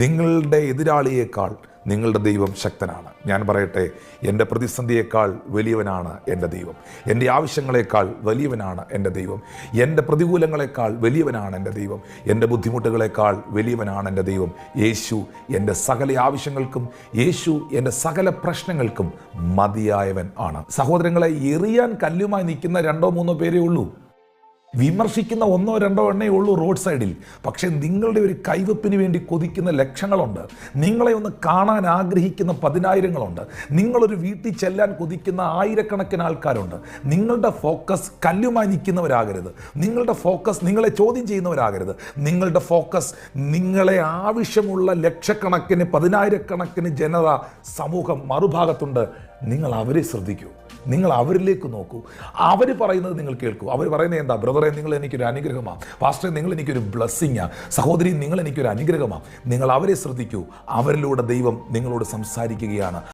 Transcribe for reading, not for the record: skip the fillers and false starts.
നിങ്ങളുടെ എതിരാളിയേക്കാൾ നിങ്ങളുടെ ദൈവം ശക്തനാണ്. ഞാൻ പറയട്ടെ, എൻ്റെ പ്രതിസന്ധിയേക്കാൾ വലിയവനാണ് എൻ്റെ ദൈവം. എൻ്റെ ആവശ്യങ്ങളെക്കാൾ വലിയവനാണ് എൻ്റെ ദൈവം. എൻ്റെ പ്രതികൂലങ്ങളെക്കാൾ വലിയവനാണ് എൻ്റെ ദൈവം. എൻ്റെ ബുദ്ധിമുട്ടുകളെക്കാൾ വലിയവനാണ് എൻ്റെ ദൈവം. യേശു എൻ്റെ സകല ആവശ്യങ്ങൾക്കും, യേശു എൻ്റെ സകല പ്രശ്നങ്ങൾക്കും മതിയായവൻ ആണ്. സഹോദരങ്ങളെ, എറിയാൻ കല്ലുമായി നിൽക്കുന്ന 2-3 പേരേ ഉള്ളൂ. വിമർശിക്കുന്ന 1-2 എണ്ണേ ഉള്ളൂ റോഡ് സൈഡിൽ. പക്ഷേ നിങ്ങളുടെ ഒരു കൈവപ്പിന് വേണ്ടി കൊതിക്കുന്ന ലക്ഷങ്ങളുണ്ട്. നിങ്ങളെ ഒന്ന് കാണാൻ ആഗ്രഹിക്കുന്ന 10,000-ങ്ങളുണ്ട്. നിങ്ങളൊരു വീട്ടിൽ ചെല്ലാൻ കൊതിക്കുന്ന 1000-കണക്കിന് ആൾക്കാരുണ്ട്. നിങ്ങളുടെ ഫോക്കസ് കല്ലുമായി നിൽക്കുന്നവരാകരുത്. നിങ്ങളുടെ ഫോക്കസ് നിങ്ങളെ ചോദ്യം ചെയ്യുന്നവരാകരുത്. നിങ്ങളുടെ ഫോക്കസ് നിങ്ങളെ ആവശ്യമുള്ള ലക്ഷക്കണക്കിന് 10,000-കണക്കിന് ജനത സമൂഹം മറുഭാഗത്തുണ്ട്. നിങ്ങൾ അവരെ ശ്രദ്ധിക്കൂ. നിങ്ങൾ അവരിലേക്ക് നോക്കൂ. അവർ പറയുന്നത് നിങ്ങൾ കേൾക്കൂ. അവർ പറയുന്നത് എന്താ? ബ്രദറെ, നിങ്ങൾ എനിക്കൊരു അനുഗ്രഹമാണ്. പാസ്റ്ററെ, നിങ്ങൾ എനിക്കൊരു ബ്ലെസ്സിങ്ങാണ്. സഹോദരി, നിങ്ങൾ എനിക്കൊരു അനുഗ്രഹമാണ്. നിങ്ങൾ അവരെ ശ്രദ്ധിക്കൂ. അവരിലൂടെ ദൈവം നിങ്ങളോട് സംസാരിക്കുകയാണ്.